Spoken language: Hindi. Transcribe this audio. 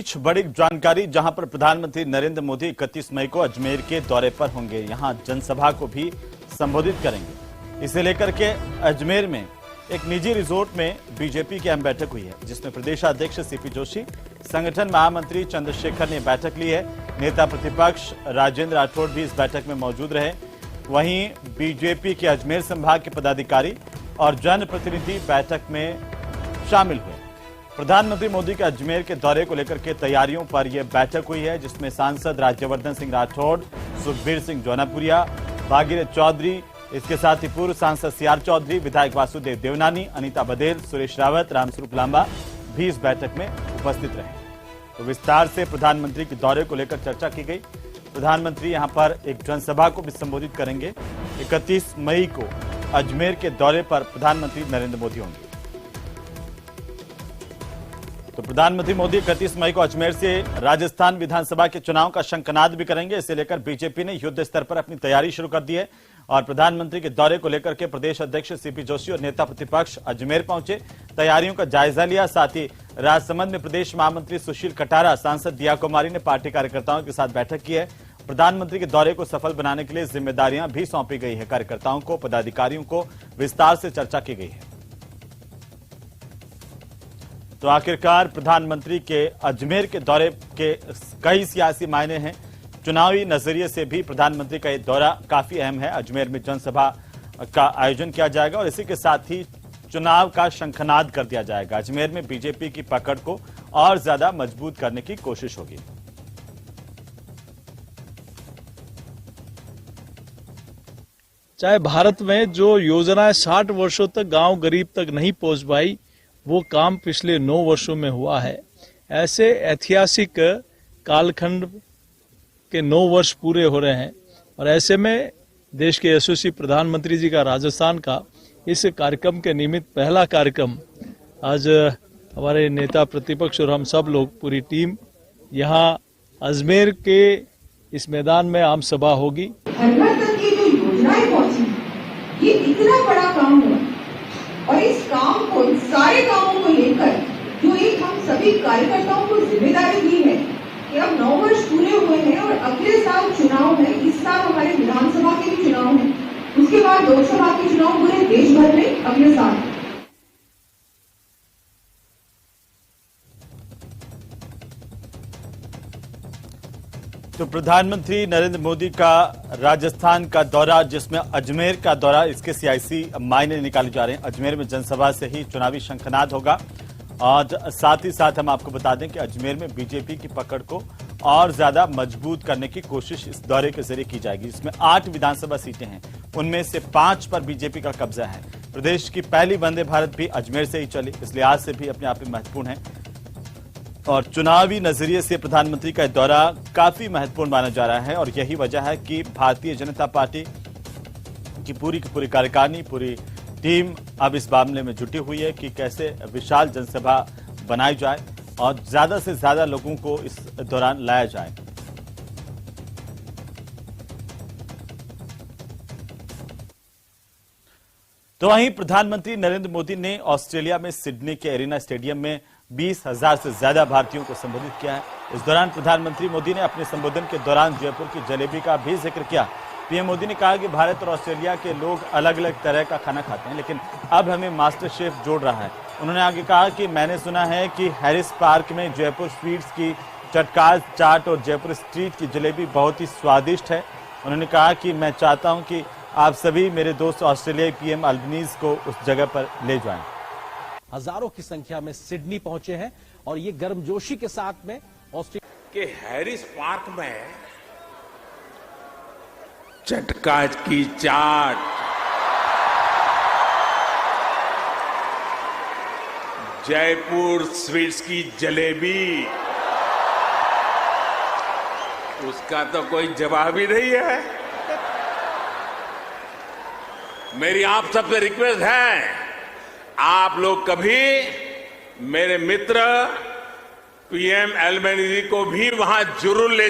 बीच बड़ी जानकारी, जहां पर प्रधानमंत्री नरेंद्र मोदी 31 मई को अजमेर के दौरे पर होंगे। यहां जनसभा को भी संबोधित करेंगे। इसे लेकर के अजमेर में एक निजी रिजोर्ट में बीजेपी की अहम बैठक हुई है, जिसमें प्रदेशाध्यक्ष सीपी जोशी, संगठन महामंत्री चंद्रशेखर ने बैठक ली है। नेता प्रतिपक्ष राजेंद्र राठौड़ भी इस बैठक में मौजूद रहे। वहीं बीजेपी के अजमेर संभाग के पदाधिकारी और जनप्रतिनिधि बैठक में शामिल हुए। प्रधानमंत्री मोदी के अजमेर के दौरे को लेकर के तैयारियों पर यह बैठक हुई है, जिसमें सांसद राज्यवर्धन सिंह राठौड़, सुखबीर सिंह जौनापुरिया, भागीरथ चौधरी, इसके साथ ही पूर्व सांसद सीआर चौधरी, विधायक वासुदेव देवनानी, अनीता बघेल, सुरेश रावत, रामस्वरूप लांबा भी इस बैठक में उपस्थित रहे। तो विस्तार से प्रधानमंत्री के दौरे को लेकर चर्चा की गई। प्रधानमंत्री यहां पर एक जनसभा को भी संबोधित करेंगे। 31 मई को अजमेर के दौरे पर प्रधानमंत्री नरेंद्र मोदी होंगे। तो प्रधानमंत्री मोदी 31 मई को अजमेर से राजस्थान विधानसभा के चुनाव का शंखनाद भी करेंगे। इसे लेकर बीजेपी ने युद्ध स्तर पर अपनी तैयारी शुरू कर दी है और प्रधानमंत्री के दौरे को लेकर के प्रदेश अध्यक्ष सीपी जोशी और नेता प्रतिपक्ष अजमेर पहुंचे, तैयारियों का जायजा लिया। साथ ही राजसमंद में प्रदेश महामंत्री सुशील कटारा, सांसद दिया कुमारी ने पार्टी कार्यकर्ताओं के साथ बैठक की है। प्रधानमंत्री के दौरे को सफल बनाने के लिए जिम्मेदारियां भी सौंपी गई है। कार्यकर्ताओं को, पदाधिकारियों को विस्तार से चर्चा की गई है। तो आखिरकार प्रधानमंत्री के अजमेर के दौरे के कई सियासी मायने हैं। चुनावी नजरिए से भी प्रधानमंत्री का यह दौरा काफी अहम है। अजमेर में जनसभा का आयोजन किया जाएगा और इसी के साथ ही चुनाव का शंखनाद कर दिया जाएगा। अजमेर में बीजेपी की पकड़ को और ज्यादा मजबूत करने की कोशिश होगी। चाहे भारत में जो योजनाएं 60 वर्षों तक गांव गरीब तक नहीं पहुंच पाई, वो काम पिछले 9 वर्षों में हुआ है। ऐसे ऐतिहासिक कालखंड के 9 वर्ष पूरे हो रहे हैं और ऐसे में देश के यशस्वी प्रधानमंत्री जी का राजस्थान का इस कार्यक्रम के निमित्त पहला कार्यक्रम आज हमारे नेता प्रतिपक्ष और हम सब लोग, पूरी टीम यहाँ अजमेर के इस मैदान में आम सभा होगी। घर घर तक की जो योजनाएं पहुंची, ये इतना बड़ा काम हुआ और इस काम को, इस सारे कामों को लेकर जो एक हम सभी कार्यकर्ताओं को जिम्मेदारी दी है कि अब 9 वर्ष पूरे हुए हैं और अगले साल चुनाव है। इस साल हमारे विधानसभा के भी चुनाव है, उसके बाद लोकसभा के चुनाव पूरे देश भर में अगले साल। तो प्रधानमंत्री नरेंद्र मोदी का राजस्थान का दौरा, जिसमें अजमेर का दौरा, इसके सियासी मायने निकाले जा रहे हैं। अजमेर में जनसभा से ही चुनावी शंखनाद होगा और साथ ही साथ हम आपको बता दें कि अजमेर में बीजेपी की पकड़ को और ज्यादा मजबूत करने की कोशिश इस दौरे के जरिए की जाएगी। इसमें 8 विधानसभा सीटें हैं, उनमें से 5 पर बीजेपी का कब्जा है। प्रदेश की पहली वंदे भारत भी अजमेर से ही चली, इस लिहाज से भी अपने आप में महत्वपूर्ण है और चुनावी नजरिए से प्रधानमंत्री का दौरा काफी महत्वपूर्ण माना जा रहा है। और यही वजह है कि भारतीय जनता पार्टी की पूरी कार्यकारिणी, पूरी टीम अब इस मामले में जुटी हुई है कि कैसे विशाल जनसभा बनाई जाए और ज्यादा से ज्यादा लोगों को इस दौरान लाया जाए। तो वहीं प्रधानमंत्री नरेंद्र मोदी ने ऑस्ट्रेलिया में सिडनी के एरिना स्टेडियम में 20,000 से ज्यादा भारतीयों को संबोधित किया है। इस दौरान प्रधानमंत्री मोदी ने अपने संबोधन के दौरान जयपुर की जलेबी का भी जिक्र किया। पीएम मोदी ने कहा कि भारत और ऑस्ट्रेलिया के लोग अलग अलग तरह का खाना खाते हैं, लेकिन अब हमें मास्टर शेफ जोड़ रहा है। उन्होंने आगे कहा कि मैंने सुना है कि हैरिस पार्क में जयपुर स्वीट्स की चटकार चाट और जयपुर स्ट्रीट की जलेबी बहुत ही स्वादिष्ट है। उन्होंने कहा कि मैं चाहता हूं कि आप सभी मेरे दोस्त ऑस्ट्रेलियाई पीएम अल्बनीज को उस जगह पर ले जाएं। हजारों की संख्या में सिडनी पहुंचे हैं और ये गर्मजोशी के साथ में ऑस्ट्रेलिया के हैरिस पार्क में चटका की चाट, जयपुर स्वीट्स की जलेबी, उसका तो कोई जवाब ही नहीं है। मेरी आप सबसे रिक्वेस्ट है, आप लोग कभी मेरे मित्र पीएम अल्बनीज को भी वहां जरूर ले